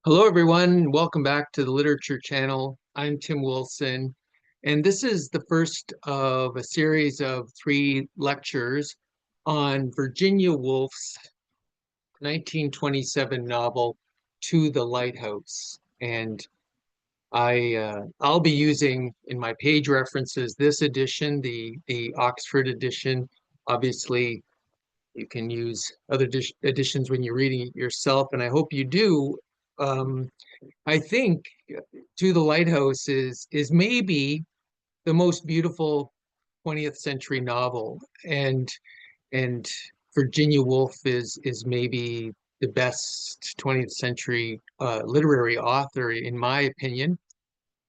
Hello, everyone. Welcome back to the Literature Channel. I'm Tim Wilson, and this is the first of a series of three lectures on Virginia Woolf's 1927 novel, To the Lighthouse. And I'll be using in my page references this edition, the Oxford edition. Obviously, you can use other editions when you're reading it yourself, and I hope you do. Um, I think To the Lighthouse is maybe the most beautiful 20th century novel, and Virginia Woolf is maybe the best 20th century literary author in my opinion.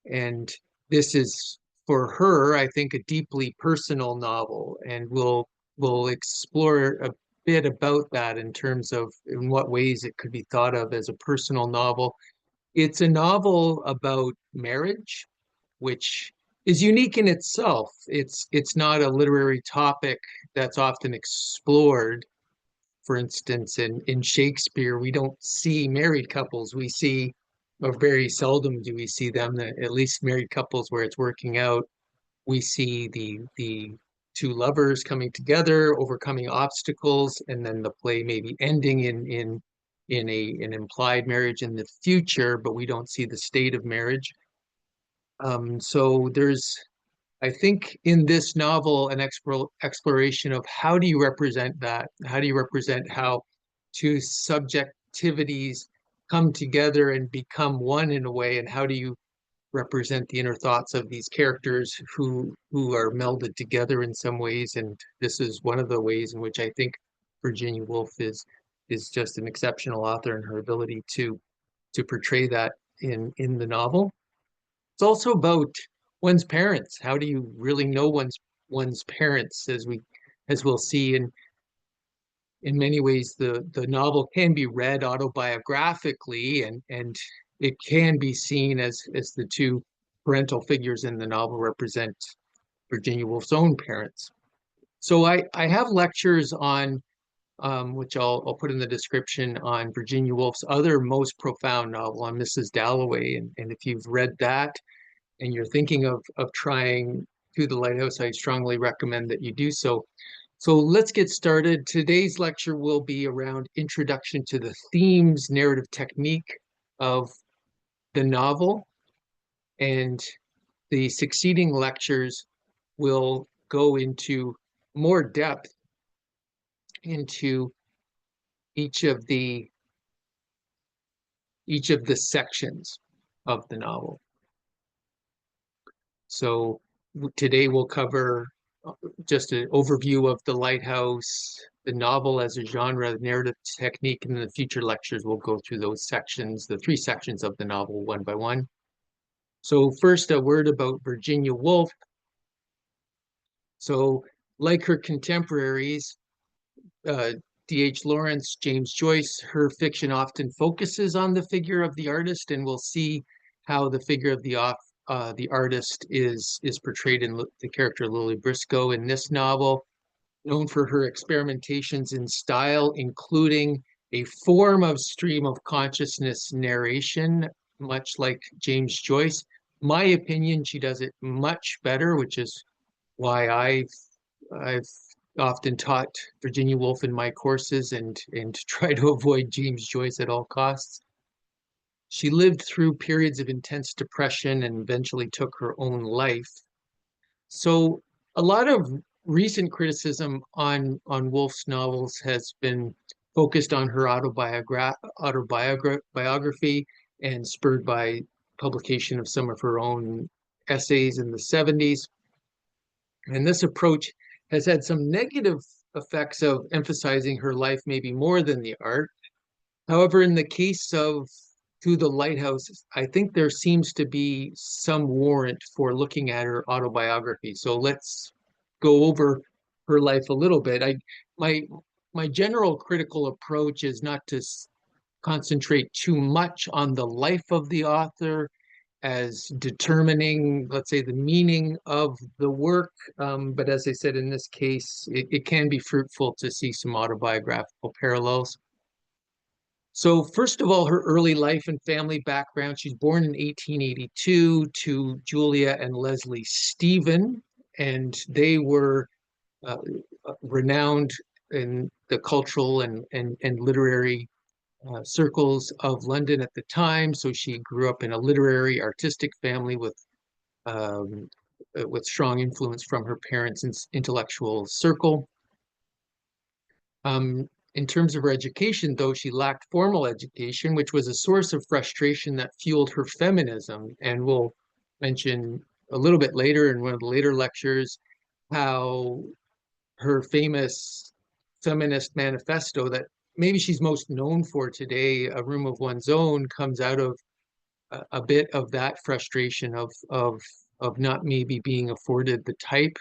And this is for her, I think, a deeply personal novel, and we'll explore a bit about that in terms of in what ways it could be thought of as a personal novel. It's a novel about marriage, which is unique in itself. It's not a literary topic that's often explored. For instance, in Shakespeare, we don't see married couples. We see, or very seldom do we see them, at least married couples where it's working out. We see the two lovers coming together, overcoming obstacles, and then the play maybe ending in an implied marriage in the future, but we don't see the state of marriage. So there's, I think, in this novel, an exploration of how do you represent that? How do you represent how two subjectivities come together and become one in a way? And how do you represent the inner thoughts of these characters who are melded together in some ways? And this is one of the ways in which I think Virginia Woolf is just an exceptional author in her ability to portray that in the novel. It's also about one's parents. How do you really know one's parents, as we'll see in many ways the novel can be read autobiographically, and it can be seen as the two parental figures in the novel represent Virginia Woolf's own parents. So I have lectures on which I'll put in the description, on Virginia Woolf's other most profound novel, on Mrs. Dalloway. And if you've read that and you're thinking of trying To the Lighthouse, I strongly recommend that you do so. So let's get started. Today's lecture will be around introduction to the themes, narrative technique of the novel, and the succeeding lectures will go into more depth into each of the sections of the novel. So today we'll cover just an overview of the Lighthouse, the novel as a genre, the narrative technique, and in the future lectures we'll go through those sections, the three sections of the novel one by one. So first, a word about Virginia Woolf. So like her contemporaries, D.H. Lawrence, James Joyce, her fiction often focuses on the figure of the artist, and we'll see how the figure of the artist is portrayed in the character Lily Briscoe in this novel. Known for her experimentations in style, including a form of stream of consciousness narration, much like James Joyce. My opinion, she does it much better, which is why I've often taught Virginia Woolf in my courses and try to avoid James Joyce at all costs. She lived through periods of intense depression and eventually took her own life. So a lot of recent criticism on Woolf's novels has been focused on her autobiography and spurred by publication of some of her own essays in the 70s. And this approach has had some negative effects of emphasizing her life maybe more than the art. However, in the case of To the Lighthouse, I think there seems to be some warrant for looking at her autobiography. So let's go over her life a little bit. My my general critical approach is not to concentrate too much on the life of the author as determining, let's say, the meaning of the work. But as I said, in this case, it can be fruitful to see some autobiographical parallels. So first of all, her early life and family background. She's born in 1882 to Julia and Leslie Stephen, and they were uh, renowned in the cultural and literary circles of London at the time. So she grew up in a literary, artistic family um, with strong influence from her parents' intellectual circle. In terms of her education, though, she lacked formal education, which was a source of frustration that fueled her feminism. And we'll mention a little bit later in one of the later lectures how her famous feminist manifesto that maybe she's most known for today, A Room of One's Own, comes out of a bit of that frustration of not maybe being afforded the type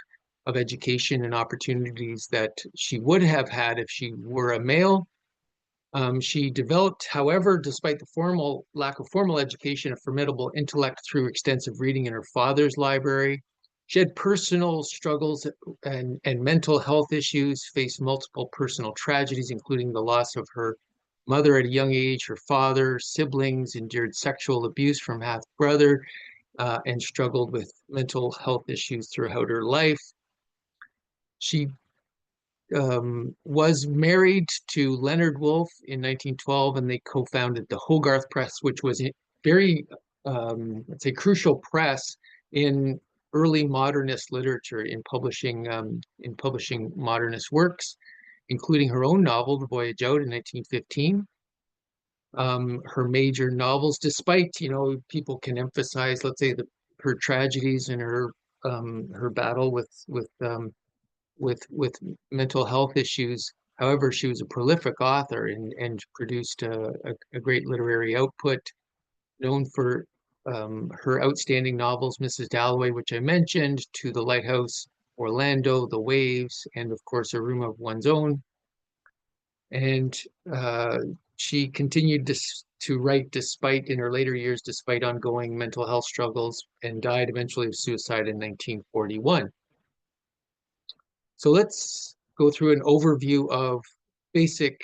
of education and opportunities that she would have had if she were a male. She developed, however, despite the formal lack of formal education, a formidable intellect through extensive reading in her father's library. She had personal struggles and mental health issues, faced multiple personal tragedies, including the loss of her mother at a young age, her father, siblings, endured sexual abuse from half brother, and struggled with mental health issues throughout her life. She was married to Leonard Woolf in 1912, and they co-founded the Hogarth Press, which was a very, let's say, crucial press in early modernist literature in publishing modernist works, including her own novel, The Voyage Out, in 1915. Her major novels, despite, people can emphasize, let's say, her tragedies and her battle with mental health issues. However, she was a prolific author and produced a great literary output, known for her outstanding novels, Mrs. Dalloway, which I mentioned, to The Lighthouse, Orlando, The Waves, and of course, A Room of One's Own. And uh, she continued to write despite, in her later years, despite ongoing mental health struggles, and died eventually of suicide in 1941. So let's go through an overview of basic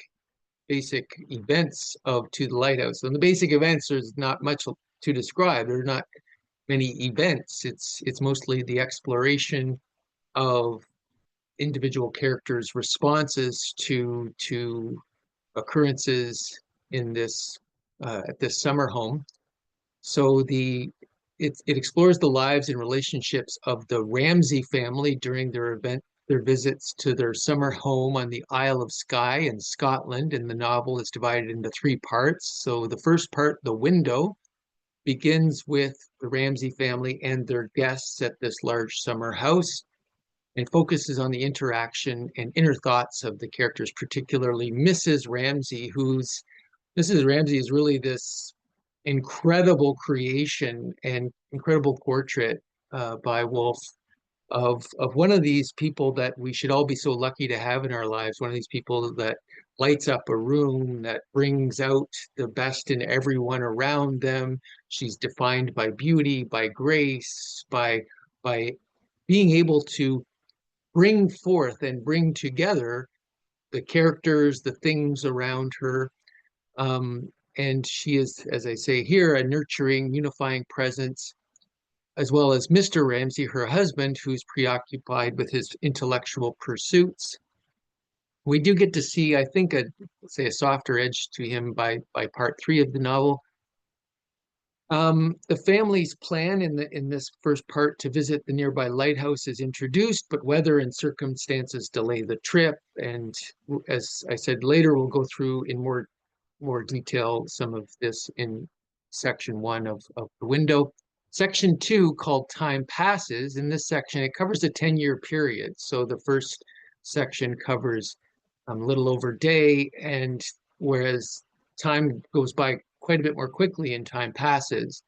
basic events of To the Lighthouse. And the basic events, there's not much to describe. There are not many events. It's mostly the exploration of individual characters' responses to occurrences in this at this summer home. So it explores the lives and relationships of the Ramsay family during their visits to their summer home on the Isle of Skye in Scotland. And the novel is divided into three parts. So the first part, The Window, begins with the Ramsay family and their guests at this large summer house, and focuses on the interaction and inner thoughts of the characters, particularly Mrs. Ramsay, Mrs. Ramsay is really this incredible creation and incredible portrait by Woolf of one of these people that we should all be so lucky to have in our lives. One of these people that lights up a room, that brings out the best in everyone around them. She's defined by beauty, by grace, by being able to bring forth and bring together the characters, the things around her. And she is, as I say here, a nurturing, unifying presence, as well as Mr. Ramsay, her husband, who's preoccupied with his intellectual pursuits. We do get to see, I think, say a softer edge to him by part three of the novel. The family's plan in this first part to visit the nearby lighthouse is introduced, but weather and circumstances delay the trip. And as I said later, we'll go through in more detail some of this in section one of the window. Section two, called Time Passes, in this section, it covers a 10-year period. So the first section covers a little over a day, and whereas time goes by quite a bit more quickly in Time Passes,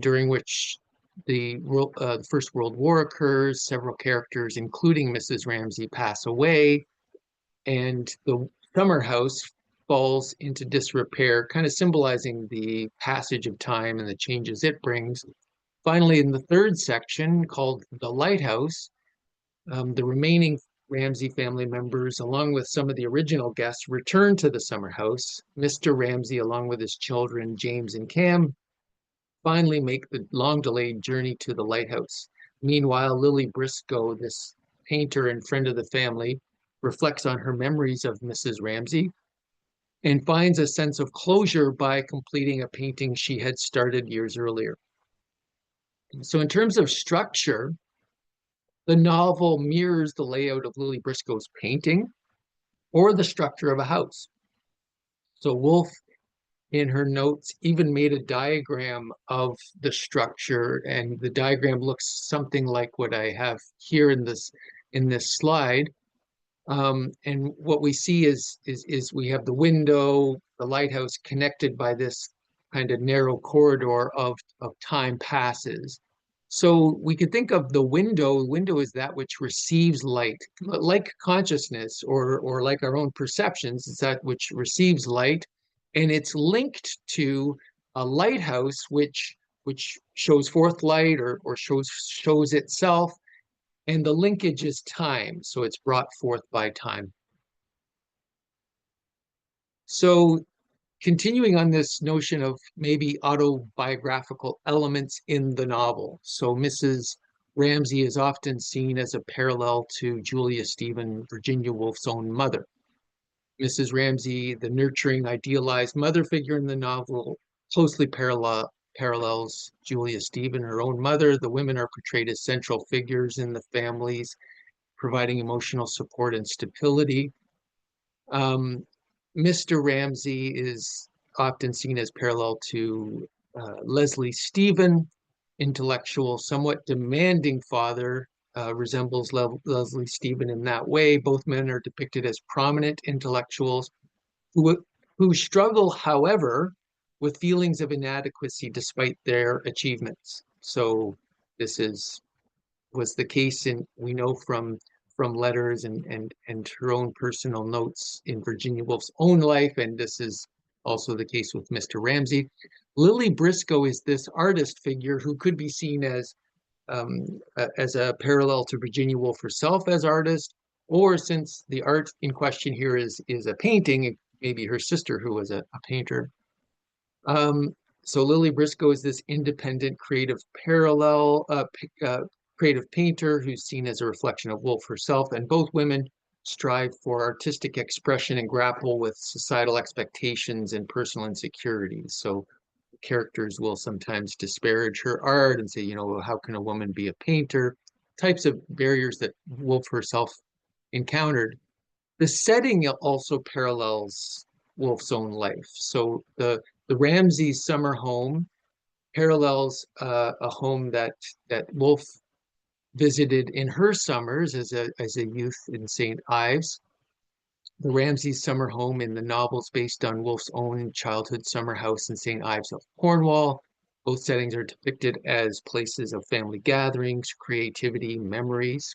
during which the First World War occurs, several characters, including Mrs. Ramsay, pass away, and the summer house falls into disrepair, kind of symbolizing the passage of time and the changes it brings. Finally, in the third section, called The Lighthouse, the remaining Ramsay family members, along with some of the original guests, return to the summer house. Mr. Ramsay, along with his children, James and Cam, finally make the long-delayed journey to the lighthouse. Meanwhile, Lily Briscoe, this painter and friend of the family, reflects on her memories of Mrs. Ramsay and finds a sense of closure by completing a painting she had started years earlier. So in terms of structure, the novel mirrors the layout of Lily Briscoe's painting or the structure of a house. So Woolf, in her notes, even made a diagram of the structure, and the diagram looks something like what I have here in this slide. And what we see is we have the window, the lighthouse connected by this kind of narrow corridor of time passes. So we could think of the window. Window is that which receives light, like consciousness or like our own perceptions. It's that which receives light, and it's linked to a lighthouse which shows forth light or shows itself, and the linkage is time, so it's brought forth by time. So continuing on this notion of maybe autobiographical elements in the novel. So Mrs. Ramsay is often seen as a parallel to Julia Stephen, Virginia Woolf's own mother. Mrs. Ramsay, the nurturing, idealized mother figure in the novel, closely parallels Julia Stephen, her own mother. The women are portrayed as central figures in the families, providing emotional support and stability. Mr. Ramsay is often seen as parallel to Leslie Stephen, intellectual, somewhat demanding father, resembles Leslie Stephen in that way. Both men are depicted as prominent intellectuals who struggle, however, with feelings of inadequacy despite their achievements. So this was the case in, we know from letters and her own personal notes in Virginia Woolf's own life, and this is also the case with Mr. Ramsay. Lily Briscoe is this artist figure who could be seen as a parallel to Virginia Woolf herself as artist, or since the art in question here is a painting, maybe her sister who was a painter. So Lily Briscoe is this independent creative creative painter who's seen as a reflection of Woolf herself, and both women strive for artistic expression and grapple with societal expectations and personal insecurities. So characters will sometimes disparage her art and say, you know, how can a woman be a painter? Types of barriers that Woolf herself encountered. The setting also parallels Woolf's own life. So the Ramsay summer home parallels a home that Woolf visited in her summers as a youth in St. Ives. The Ramsay summer home in the novels based on Woolf's own childhood summer house in St. Ives of Cornwall. Both settings are depicted as places of family gatherings, creativity, memories.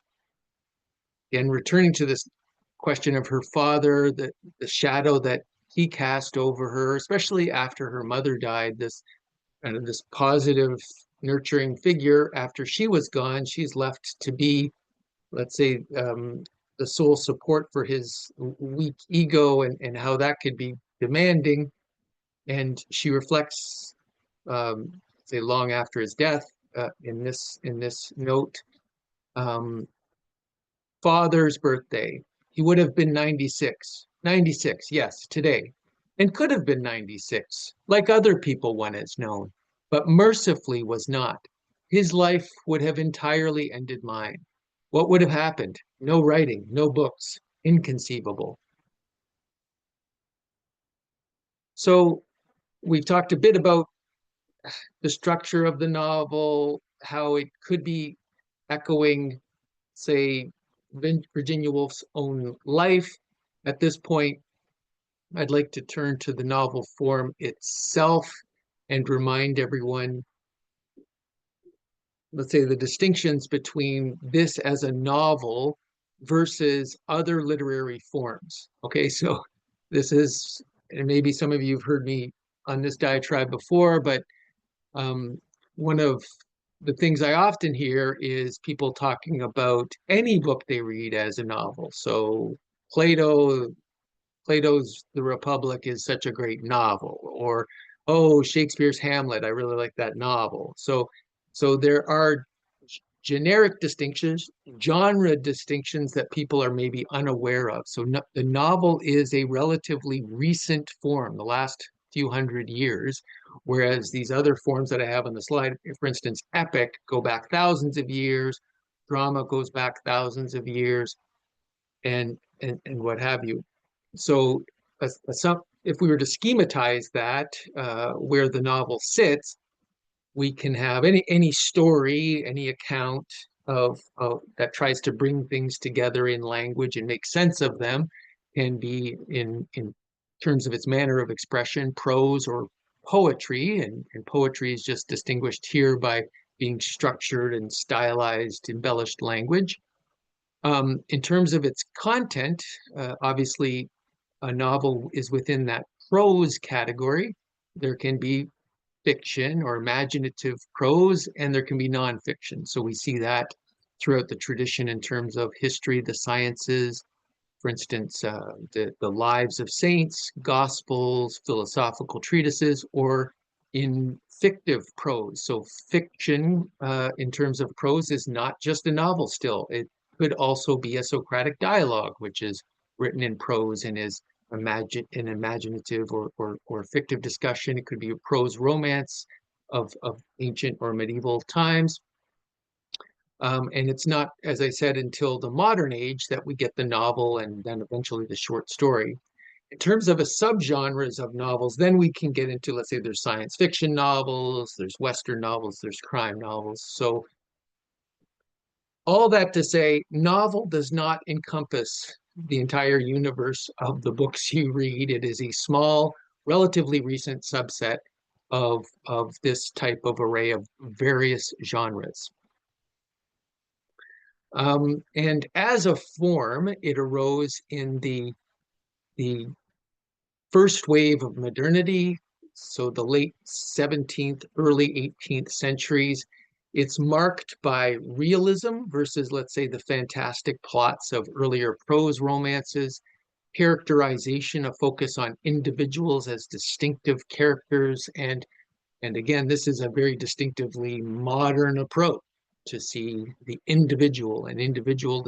Again, returning to this question of her father, the shadow that he cast over her, especially after her mother died, this kind of this positive, nurturing figure. After she was gone, she's left to be, let's say, the sole support for his weak ego, and how that could be demanding. And she reflects, say, long after his death, in this note. Father's birthday. He would have been 96. 96, yes, today. And could have been 96, like other people one has known, but mercifully was not. His life would have entirely ended mine. What would have happened? No writing, no books, inconceivable. So we've talked a bit about the structure of the novel, how it could be echoing, say, Virginia Woolf's own life. At this point, I'd like to turn to the novel form itself and remind everyone, let's say, the distinctions between this as a novel versus other literary forms. Okay, so this is, and maybe some of you have heard me on this diatribe before, but one of the things I often hear is people talking about any book they read as a novel. So Plato, Plato's The Republic is such a great novel, or oh, Shakespeare's Hamlet, I really like that novel. So there are generic distinctions, genre distinctions that people are maybe unaware of. So no, the novel is a relatively recent form, the last few hundred years, whereas these other forms that I have on the slide, for instance, epic, go back thousands of years, drama goes back thousands of years, and what have you. So if we were to schematize that, where the novel sits, we can have any story, any account of that tries to bring things together in language and make sense of them, can be in terms of its manner of expression, prose or poetry, and poetry is just distinguished here by being structured and stylized, embellished language. In terms of its content, obviously, a novel is within that prose category. There can be fiction or imaginative prose, and there can be nonfiction. So we see that throughout the tradition in terms of history, the sciences, for instance, the lives of saints, gospels, philosophical treatises, or in fictive prose. So fiction, in terms of prose, is not just a novel still. It could also be a Socratic dialogue, which is written in prose and is an imaginative or fictive discussion. It could be a prose romance of ancient or medieval times. And it's not, as I said, until the modern age that we get the novel and then eventually the short story. In terms of a subgenres of novels, then we can get into, let's say, there's science fiction novels, there's Western novels, there's crime novels. So all that to say, novel does not encompass the entire universe of the books you read. It is a small, relatively recent subset of this type of array of various genres. And as a form, it arose in the first wave of modernity, so the late 17th, early 18th centuries. It's marked by realism versus, let's say, the fantastic plots of earlier prose romances, characterization, a focus on individuals as distinctive characters, and again, this is a very distinctively modern approach to see the individual and individuals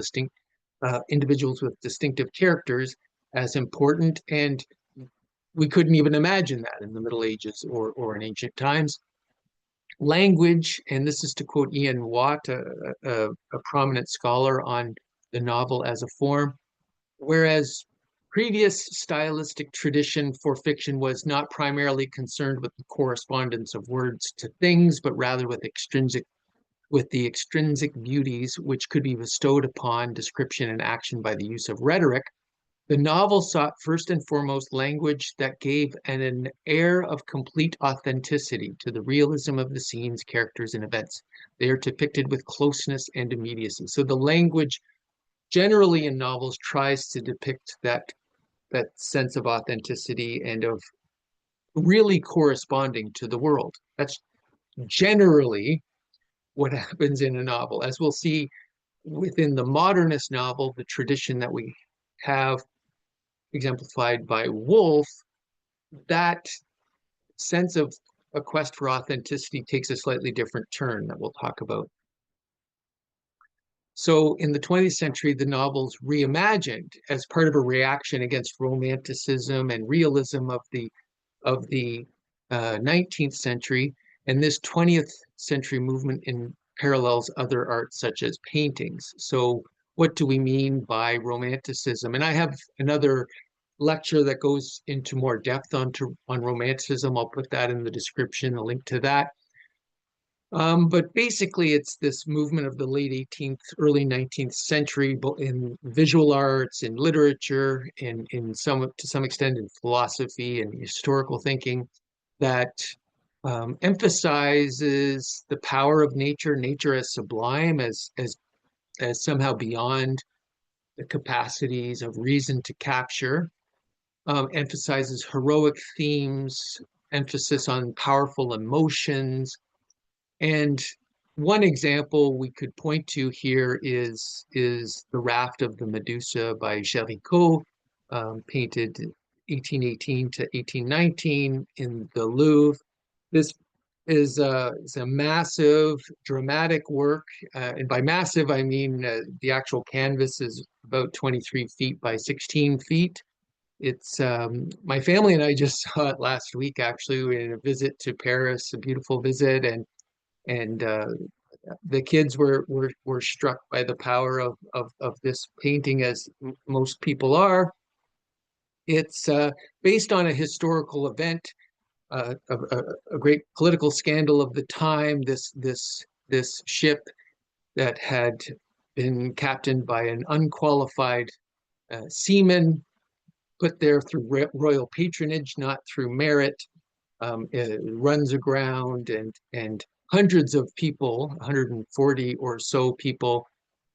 with distinctive characters as important. And we couldn't even imagine that in the Middle Ages or in ancient times. Language, and this is to quote Ian Watt, a prominent scholar on the novel as a form, whereas previous stylistic tradition for fiction was not primarily concerned with the correspondence of words to things, but rather with the extrinsic beauties which could be bestowed upon description and action by the use of rhetoric. The novel sought first and foremost language that gave an air of complete authenticity to the realism of the scenes, characters, and events. They are depicted with closeness and immediacy. So the language generally in novels tries to depict that sense of authenticity and of really corresponding to the world. That's generally what happens in a novel. As we'll see within the modernist novel, the tradition that we have exemplified by Woolf, that sense of a quest for authenticity takes a slightly different turn that we'll talk about. So in the 20th century, the novel's reimagined as part of a reaction against Romanticism and realism of the 19th century, and this 20th century movement in parallels other arts such as paintings. So what do we mean by Romanticism? And I have another lecture that goes into more depth on Romanticism. I'll put that in the description, a link to that. But basically, it's this movement of the late 18th, early 19th century in visual arts, in literature, in some to some extent in philosophy and historical thinking, that emphasizes the power of nature, nature as sublime, as somehow beyond the capacities of reason to capture, emphasizes heroic themes, emphasis on powerful emotions, and one example we could point to here is the Raft of the Medusa by Gericault, painted 1818 to 1819 in the Louvre. This is a massive, dramatic work, and by massive I mean the actual canvas is about 23 feet by 16 feet. It's my family and I just saw it last week. Actually, we had a visit to Paris, a beautiful visit, and the kids were struck by the power of this painting, as most people are. It's based on a historical event, a great political scandal of the time. This ship that had been captained by an unqualified seaman, put there through royal patronage, not through merit. It runs aground, and hundreds of people, 140 or so people,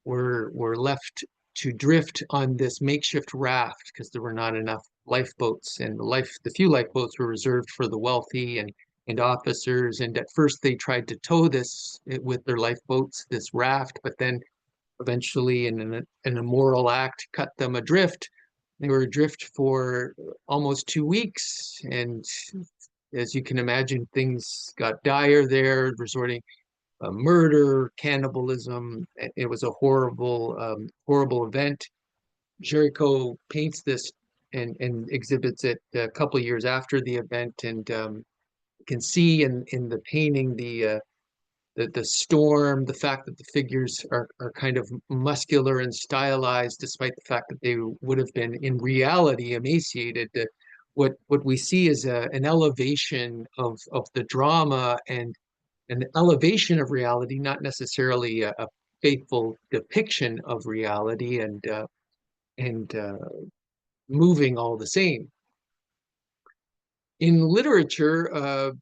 were left to drift on this makeshift raft because there were not enough lifeboats, and the few lifeboats were reserved for the wealthy and officers. And at first they tried to tow this with their lifeboats, this raft, but then eventually, in an immoral act, cut them adrift. They were adrift for almost 2 weeks, and as you can imagine, things got dire there, resorting murder, cannibalism. It was a horrible event. Gericault paints this and exhibits it a couple of years after the event, and you can see in the painting the storm, the fact that the figures are kind of muscular and stylized, despite the fact that they would have been in reality emaciated. What we see is an elevation of the drama and an elevation of reality, not necessarily a faithful depiction of reality, and moving all the same. In literature,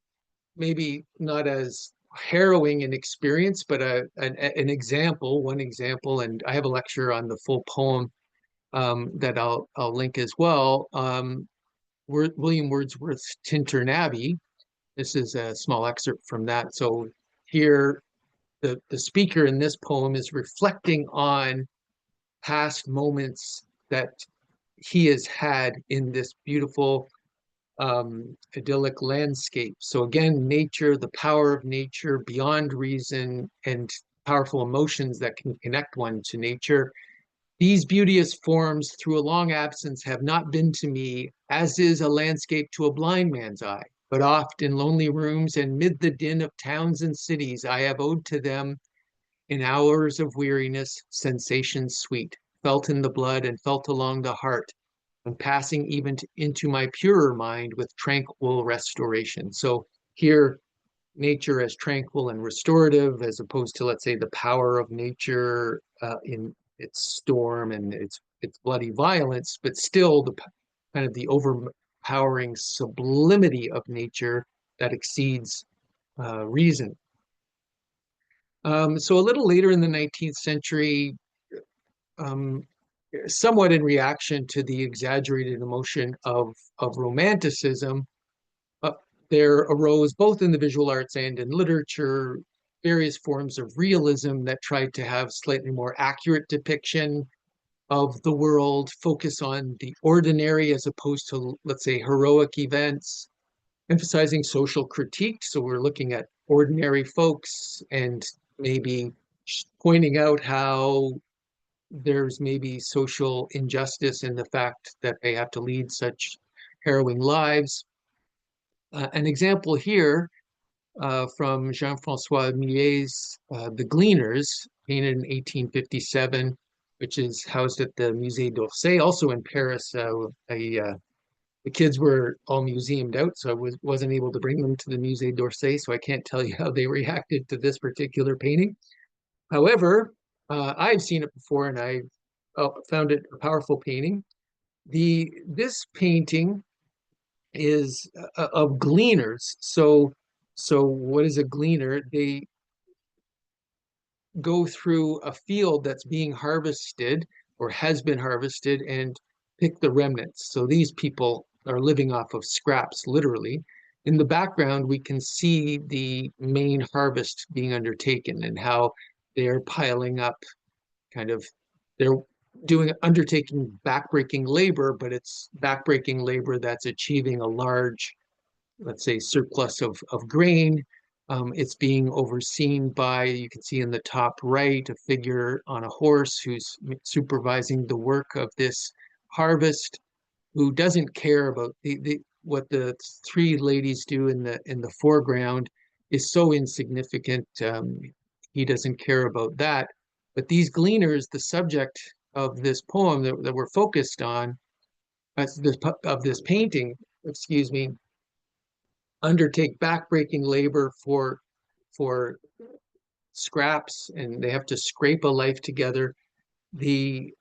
maybe not as harrowing an experience, but an example, one example, and I have a lecture on the full poem that I'll link as well. William Wordsworth's Tintern Abbey. This is a small excerpt from that. So here, the speaker in this poem is reflecting on past moments that he has had in this beautiful idyllic landscape. So again, nature, the power of nature beyond reason, and powerful emotions that can connect one to nature. These beauteous forms through a long absence have not been to me, as is a landscape to a blind man's eye, but oft in lonely rooms and mid the din of towns and cities I have owed to them, in hours of weariness, sensations sweet, felt in the blood and felt along the heart, and passing even into my purer mind with tranquil restoration. So here, nature as tranquil and restorative, as opposed to, let's say, the power of nature in its storm and its bloody violence, but still the kind of the overpowering sublimity of nature that exceeds reason. So a little later in the 19th century, um, somewhat in reaction to the exaggerated emotion of Romanticism, uh, there arose, both in the visual arts and in literature, various forms of realism that tried to have slightly more accurate depiction of the world, focus on the ordinary as opposed to, let's say, heroic events, emphasizing social critique. So we're looking at ordinary folks and maybe pointing out how there's maybe social injustice in the fact that they have to lead such harrowing lives. An example here from Jean-François Millet's The Gleaners, painted in 1857, which is housed at the Musée d'Orsay, also in Paris. The kids were all museumed out, so I wasn't able to bring them to the Musée d'Orsay, so I can't tell you how they reacted to this particular painting. However, I've seen it before, and I found it a powerful painting. This painting is of gleaners. So what is a gleaner? They go through a field that's being harvested or has been harvested and pick the remnants. So these people are living off of scraps, literally. in the background, we can see the main harvest being undertaken and how they're piling up kind of, they're undertaking backbreaking labor, but it's backbreaking labor that's achieving a large, let's say, surplus of grain. It's being overseen by, you can see in the top right, a figure on a horse who's supervising the work of this harvest, who doesn't care about what the three ladies do in the foreground is so insignificant. He doesn't care about that. But these gleaners, the subject of this poem that we're focused on, of this painting, excuse me, undertake backbreaking labor for scraps, and they have to scrape a life together. The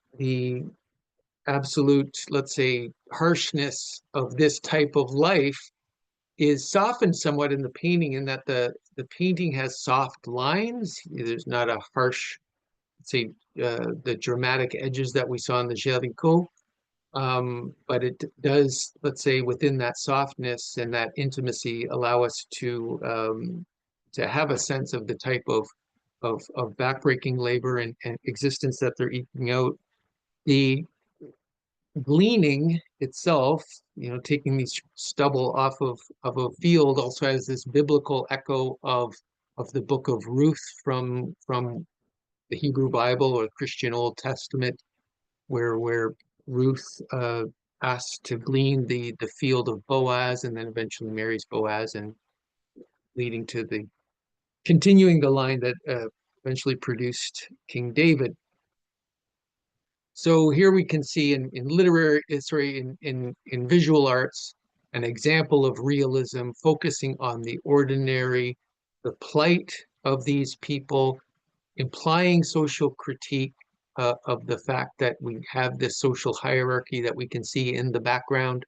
absolute, let's say, harshness of this type of life is softened somewhat in the painting, in that the painting has soft lines. There's not a harsh, let's say, the dramatic edges that we saw in the Gericault. But it does, let's say, within that softness and that intimacy, allow us to have a sense of the type of backbreaking labor and existence that they're eking out. The gleaning itself, taking these stubble off of a field, also has this biblical echo of the book of Ruth from the Hebrew Bible or Christian Old Testament, where Ruth asked to glean the field of Boaz, and then eventually marries Boaz, and leading to the continuing the line that eventually produced King David. So here we can see in literary, sorry, in visual arts, an example of realism focusing on the ordinary, the plight of these people, implying social critique of the fact that we have this social hierarchy that we can see in the background.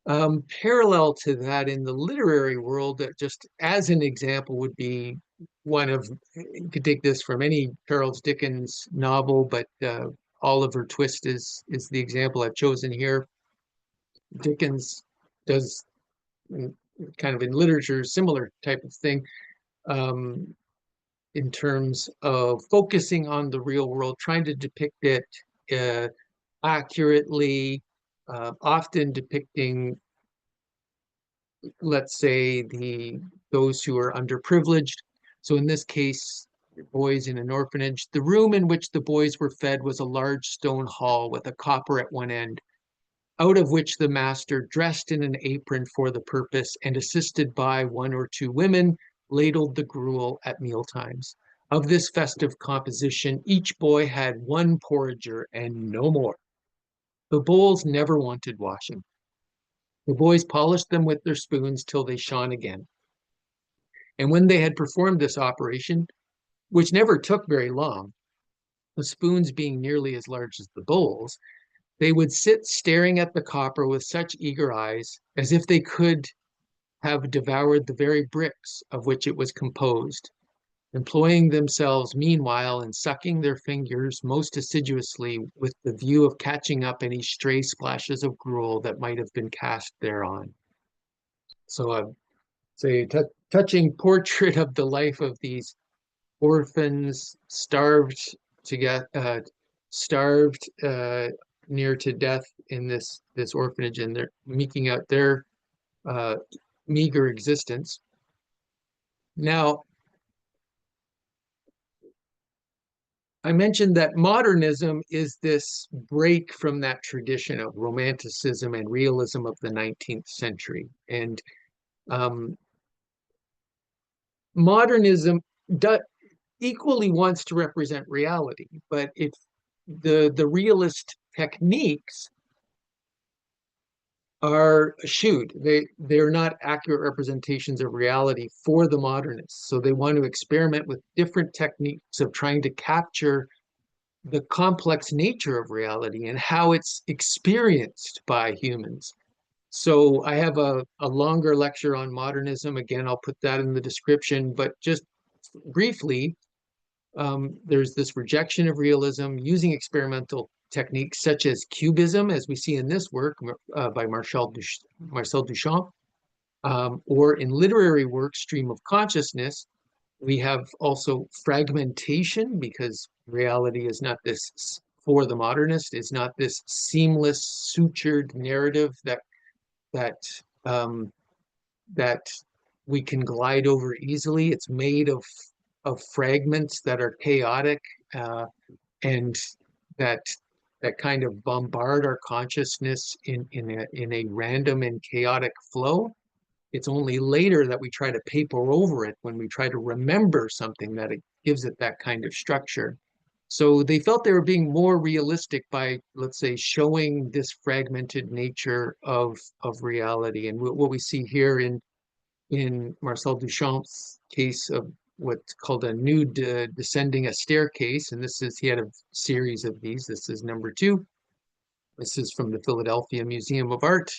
Parallel to that in the literary world, just as an example, would be one of, you could take this from any Charles Dickens novel, but Oliver Twist is the example I've chosen here. Dickens does kind of in literature similar type of thing, in terms of focusing on the real world, trying to depict it accurately, often depicting, let's say, those who are underprivileged. So in this case, boys in an orphanage. The room in which the boys were fed was a large stone hall with a copper at one end, out of which the master, dressed in an apron for the purpose and assisted by one or two women, ladled the gruel at meal times. Of this festive composition, each boy had one porringer and no more. The bowls never wanted washing. The boys polished them with their spoons till they shone again. And when they had performed this operation, which never took very long, the spoons being nearly as large as the bowls, they would sit staring at the copper with such eager eyes, as if they could have devoured the very bricks of which it was composed, employing themselves meanwhile in sucking their fingers most assiduously with the view of catching up any stray splashes of gruel that might have been cast thereon. So say touching portrait of the life of these orphans, starved near to death in this orphanage, and they're meeking out their meager existence. Now, I mentioned that modernism is this break from that tradition of Romanticism and realism of the 19th century. And modernism equally wants to represent reality, but the realist techniques are eschewed. They're not accurate representations of reality for the modernists. So they want to experiment with different techniques of trying to capture the complex nature of reality and how it's experienced by humans. So I have a longer lecture on modernism. Again, I'll put that in the description, but just briefly, there's this rejection of realism, using experimental techniques such as cubism, as we see in this work by Marcel Duchamp, or in literary work, stream of consciousness. We have also fragmentation, because reality is not this, for the modernist, is not this seamless, sutured narrative that um, that we can glide over easily. It's made of fragments that are chaotic, and that kind of bombard our consciousness in a random and chaotic flow. It's only later that we try to paper over it, when we try to remember something, that it gives it that kind of structure. So they felt they were being more realistic by, let's say, showing this fragmented nature of reality. And what we see here in Marcel Duchamp's case of what's called a nude descending a staircase, and this is, he had a series of these. This is number two. This is from the Philadelphia Museum of Art.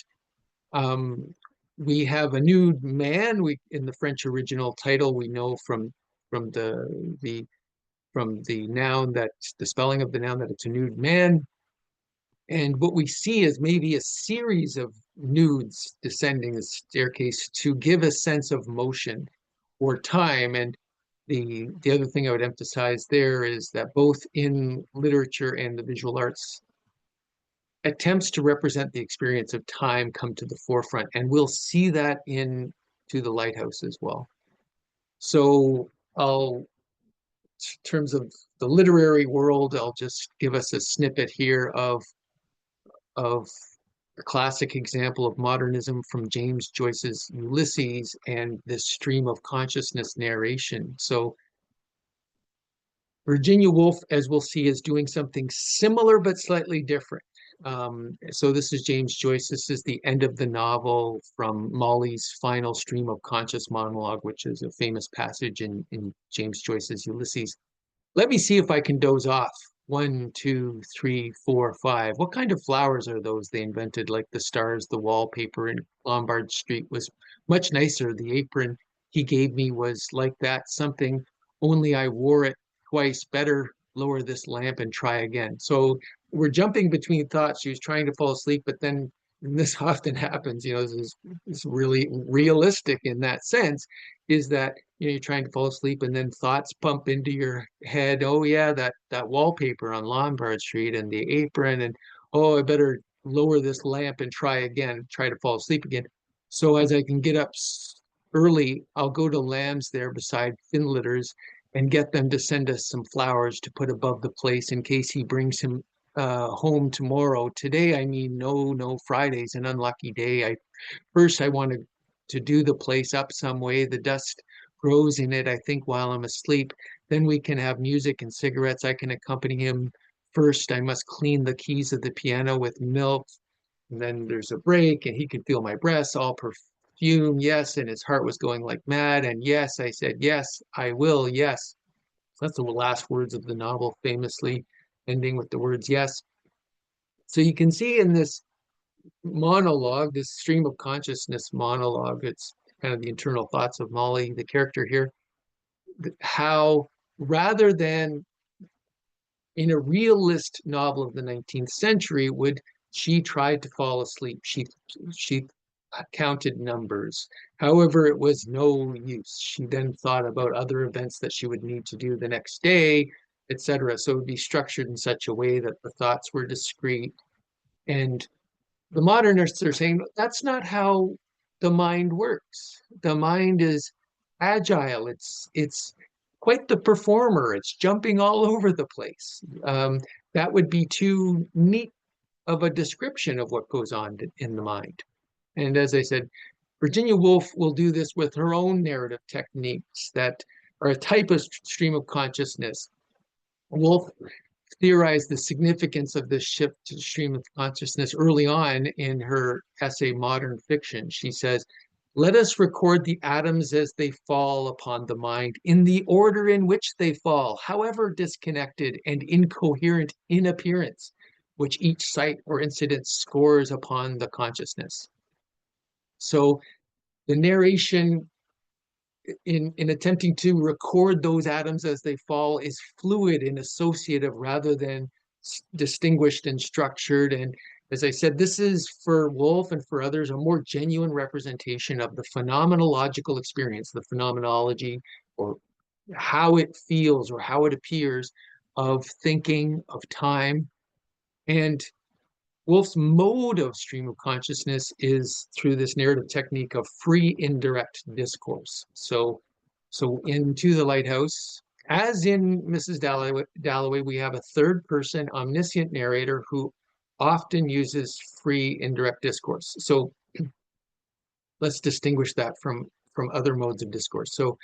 Um, we have a nude man. We, in the French original title, we know from the from the noun, that the spelling of the noun, that it's a nude man. And what we see is maybe a series of nudes descending a staircase to give a sense of motion or time. And the other thing I would emphasize there is that both in literature and the visual arts, attempts to represent the experience of time come to the forefront, and we'll see that in To the Lighthouse as well. So I'll, in terms of the literary world, I'll just give us a snippet here of a classic example of modernism from James Joyce's Ulysses and this stream of consciousness narration. So Virginia Woolf, as we'll see, is doing something similar but slightly different. So this is James Joyce. This is the end of the novel from Molly's final stream of conscious monologue, which is a famous passage in James Joyce's Ulysses. Let me see if I can doze off. 1, 2, 3, 4, 5. What kind of flowers are those they invented? Like the stars, the wallpaper in Lombard Street was much nicer. The apron he gave me was like that, something, only I wore it twice. Better lower this lamp and try again. So we're jumping between thoughts. She was trying to fall asleep, but then, and this often happens, this is really realistic in that sense, is that you're trying to fall asleep and then thoughts pump into your head. Oh yeah, that wallpaper on Lombard Street and the apron, and oh, I better lower this lamp and try again, try to fall asleep again. So as I can get up early, I'll go to Lamb's there beside Finletter's and get them to send us some flowers to put above the place in case he brings him home tomorrow. Today, I mean, no, Friday's an unlucky day. I want to do the place up some way. The dust grows in it, I think, while I'm asleep. Then we can have music and cigarettes. I can accompany him. First, I must clean the keys of the piano with milk. And then there's a break, and he can feel my breasts, all perfume. Yes, and his heart was going like mad. And yes, I said, yes, I will. Yes. That's the last words of the novel, famously ending with the words yes. So you can see in this monologue, this stream of consciousness monologue, it's kind of the internal thoughts of Molly, the character here, how rather than in a realist novel of the 19th century, would she tried to fall asleep. She counted numbers. However, it was no use. She then thought about other events that she would need to do the next day, etc. So it would be structured in such a way that the thoughts were discrete. And the modernists are saying that's not how the mind works. The mind is agile. It's quite the performer. It's jumping all over the place. That would be too neat of a description of what goes on in the mind. And as I said, Virginia Woolf will do this with her own narrative techniques that are a type of stream of consciousness. Woolf theorized the significance of this shift to stream of consciousness early on in her essay, Modern Fiction. She says, let us record the atoms as they fall upon the mind in the order in which they fall, however disconnected and incoherent in appearance, which each sight or incident scores upon the consciousness. So the narration in attempting to record those atoms as they fall is fluid and associative rather than distinguished and structured. And as I said, this is for Woolf and for others a more genuine representation of the phenomenological experience, the phenomenology, or how it feels or how it appears, of thinking, of time. And Woolf's mode of stream of consciousness is through this narrative technique of free indirect discourse. So into the Lighthouse, as in Mrs. Dalloway, we have a third person omniscient narrator who often uses free indirect discourse. So let's distinguish that from other modes of discourse. So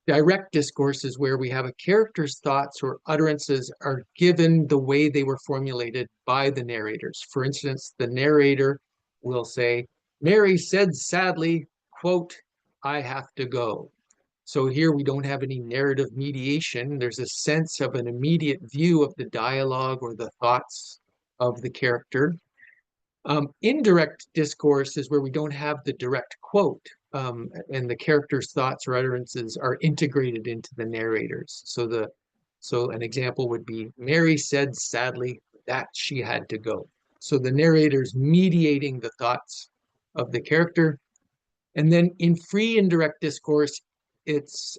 direct discourse is where we have a character's thoughts or utterances are given the way they were formulated by the narrators. For instance, the narrator will say, Mary said sadly, quote, I have to go. So here we don't have any narrative mediation. There's a sense of an immediate view of the dialogue or the thoughts of the character. Indirect discourse is where we don't have the direct quote, and the character's thoughts or utterances are integrated into the narrators. So an example would be, Mary said sadly that she had to go. So the narrator's mediating the thoughts of the character. And then in free indirect discourse, it's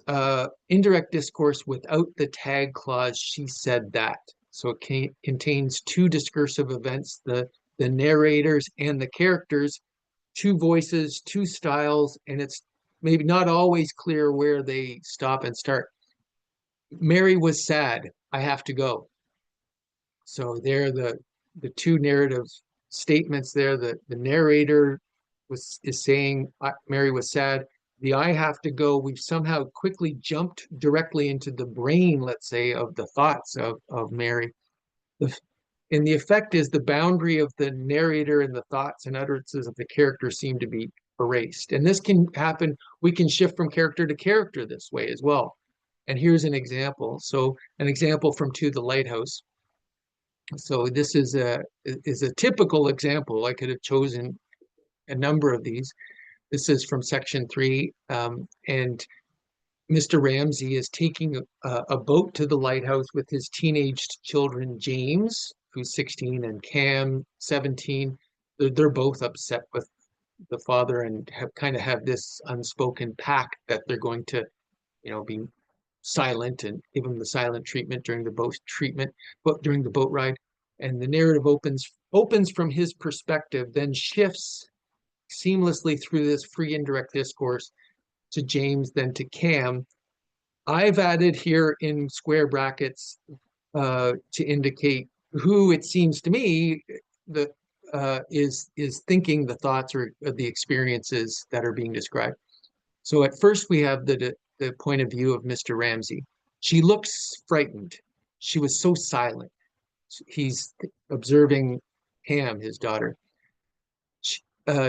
indirect discourse without the tag clause, she said that. So it contains two discursive events, the narrators and the characters, two voices, two styles, and it's maybe not always clear where they stop and start. Mary was sad, I have to go. So there the two narrative statements there. The narrator is saying Mary was sad. The I have to go, we've somehow quickly jumped directly into the brain, let's say, of the thoughts of Mary. And the effect is the boundary of the narrator and the thoughts and utterances of the character seem to be erased. And this can happen, we can shift from character to character this way as well. And here's an example. So an example from To the Lighthouse. So this is a typical example. I could have chosen a number of these. This is from section 3, and Mr. Ramsay is taking a boat to the lighthouse with his teenage children, James, who's 16, and Cam, 17. They're both upset with the father and have this unspoken pact that they're going to, be silent and give him the silent treatment during the boat ride. And the narrative opens from his perspective, then shifts seamlessly through this free indirect discourse to James, then to Cam. I've added here in square brackets to indicate who it seems to me that is thinking the thoughts or the experiences that are being described. So at first we have the point of view of Mr. Ramsay. She looks frightened. She was so silent. He's observing Cam, his daughter.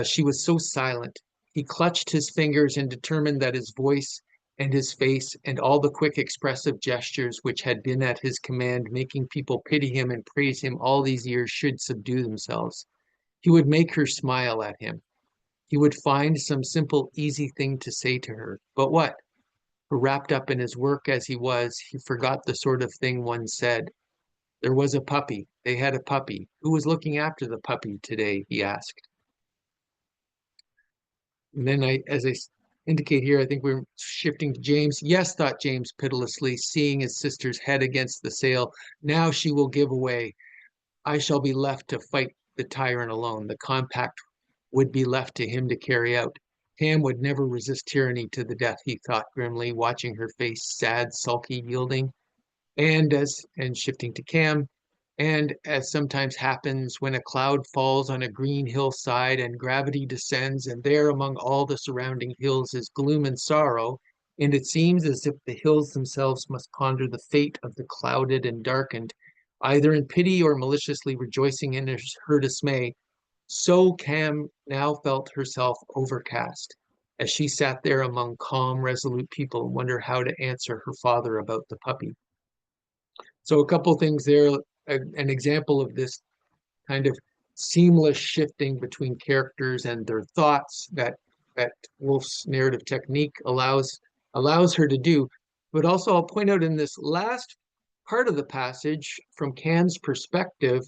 She was so silent. He clutched his fingers and determined that his voice and his face and all the quick expressive gestures which had been at his command, making people pity him and praise him all these years, should subdue themselves. He would make her smile at him. He would find some simple, easy thing to say to her. But what? For wrapped up in his work as he was, he forgot the sort of thing one said. There was a puppy. They had a puppy. Who was looking after the puppy today? He asked. And then as I indicate here, I think we're shifting to James. Yes, thought James pitilessly, seeing his sister's head against the sail. Now she will give away. I shall be left to fight the tyrant alone. The compact would be left to him to carry out. Cam would never resist tyranny to the death, he thought grimly, watching her face, sad, sulky, yielding. And shifting to Cam, and as sometimes happens when a cloud falls on a green hillside and gravity descends, and there among all the surrounding hills is gloom and sorrow, and it seems as if the hills themselves must ponder the fate of the clouded and darkened, either in pity or maliciously rejoicing in her dismay, so Cam now felt herself overcast, as she sat there among calm, resolute people and wondered how to answer her father about the puppy. So a couple things there, an example of this kind of seamless shifting between characters and their thoughts that Woolf's narrative technique allows her to do. But also I'll point out in this last part of the passage, from Cam's perspective,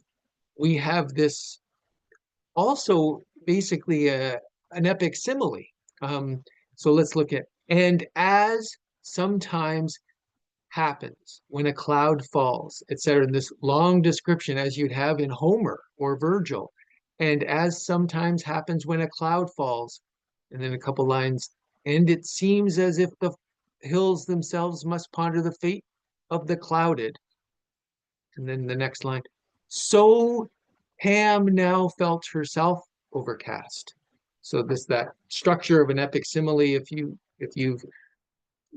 we have this also basically an epic simile. Um, so let's look at, and as sometimes happens when a cloud falls, etc. In this long description, as you'd have in Homer or Virgil, and as sometimes happens when a cloud falls, and then a couple lines, and it seems as if the hills themselves must ponder the fate of the clouded. And then the next line, so Pam now felt herself overcast. So this that structure of an epic simile. If you've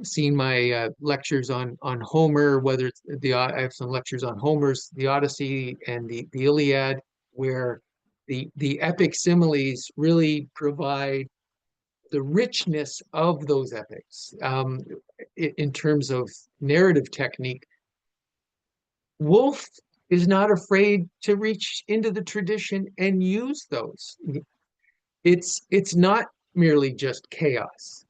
seen my lectures on Homer, whether it's I have some lectures on Homer's The Odyssey and the Iliad, where the epic similes really provide the richness of those epics in terms of narrative technique. Woolf is not afraid to reach into the tradition and use those. It's not merely just chaos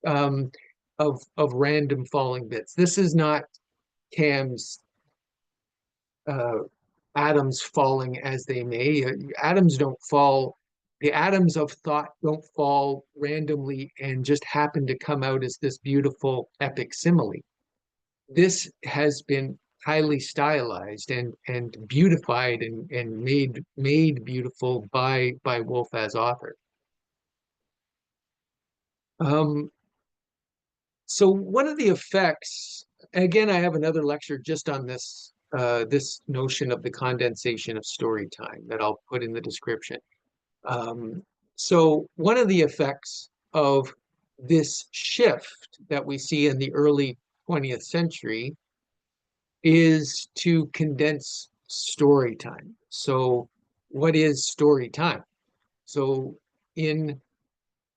of random falling bits. This is not Cam's uh, atoms falling as they may. Atoms don't fall. The atoms of thought don't fall randomly and just happen to come out as this beautiful epic simile. This has been highly stylized and beautified and made beautiful by Woolf as author. Um, so one of the effects, again, I have another lecture just on this this notion of the condensation of story time that I'll put in the description. Um, so one of the effects of this shift that we see in the early 20th century is to condense story time. So what is story time? So in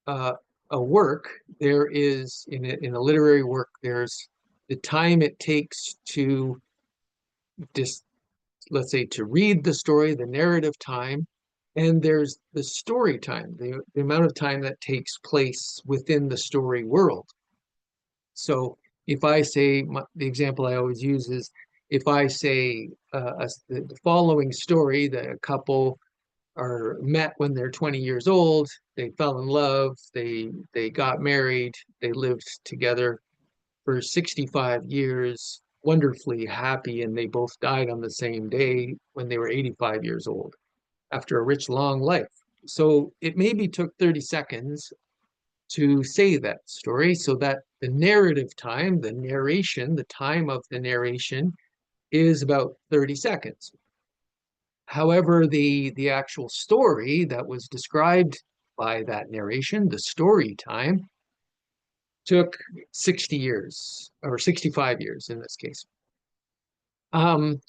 uh, a work, there is, in a literary work, there's the time it takes to just, let's say, to read the story, the narrative time, and there's the story time, the amount of time that takes place within the story world. So if I say, the example I always use is, if I say the following story, that a couple are met when they're 20 years old, they fell in love, they got married, they lived together for 65 years, wonderfully happy, and they both died on the same day when they were 85 years old after a rich, long life. So it maybe took 30 seconds to say that story, so that the narrative time, the narration, the time of the narration is about 30 seconds. However, the actual story that was described by that narration, the story time, took 60 years, or 65 years in this case. Um,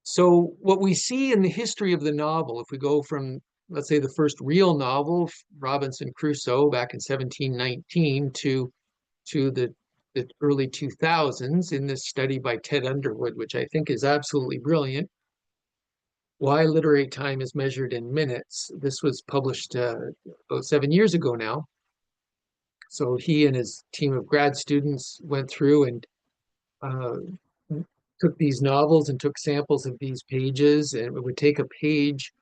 so what we see in the history of the novel, if we go from, let's say, the first real novel, Robinson Crusoe, back in 1719, to the early 2000s, in this study by Ted Underwood, which I think is absolutely brilliant, Why Literary Time is Measured in Minutes. This was published about 7 years ago now. So he and his team of grad students went through and uh, took these novels and took samples of these pages, and it would take a page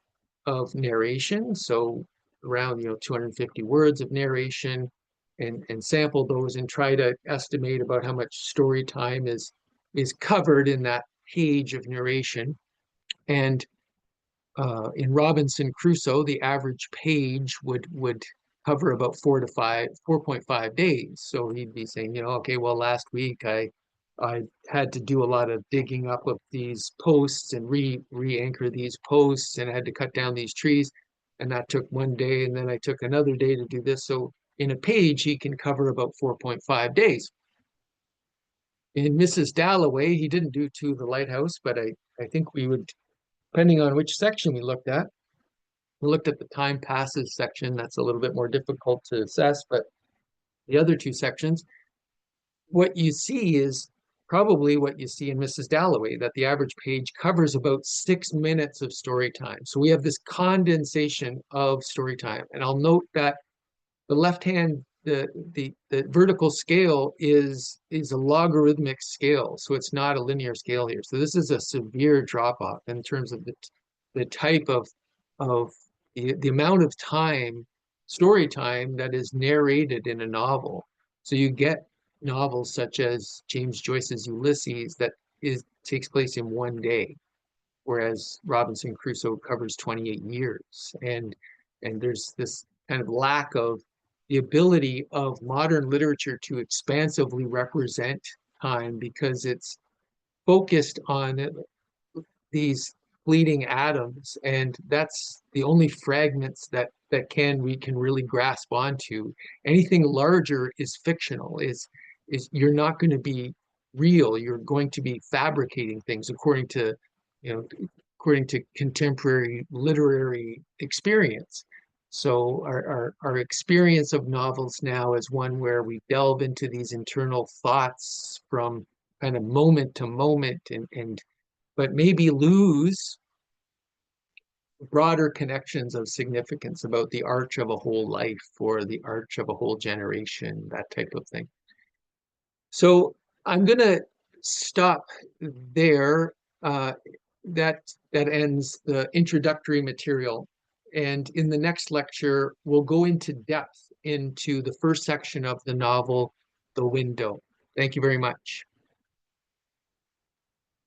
of narration, so around 250 words of narration, and sample those and try to estimate about how much story time is covered in that page of narration. And in Robinson Crusoe, the average page would cover about 4.5 days. So he'd be saying, okay, well, last week I had to do a lot of digging up of these posts and re-anchor these posts, and I had to cut down these trees, and that took one day, and then I took another day to do this. So in a page, he can cover about 4.5 days. In Mrs. Dalloway, he didn't do To the Lighthouse, but I think we would, depending on which section we looked at, we looked at the time passes section. That's a little bit more difficult to assess, but the other two sections, what you see is probably what you see in Mrs. Dalloway, that the average page covers about 6 minutes of story time. So we have this condensation of story time. And I'll note that the left-hand the vertical scale is a logarithmic scale, so it's not a linear scale here. So this is a severe drop off in terms of the type of the amount of time, story time, that is narrated in a novel. So you get novels such as James Joyce's Ulysses that takes place in one day, whereas Robinson Crusoe covers 28 years. And there's this kind of lack of the ability of modern literature to expansively represent time because it's focused on these fleeting atoms, and that's the only fragments that we can really grasp onto. Anything larger is fictional, is you're not going to be real, you're going to be fabricating things according to, you know, according to contemporary literary experience. So our experience of novels now is one where we delve into these internal thoughts from kind of moment to moment, and but maybe lose broader connections of significance about the arch of a whole life or the arch of a whole generation, that type of thing. So I'm going to stop there. That ends the introductory material. And in the next lecture, we'll go into depth into the first section of the novel, The Window. Thank you very much.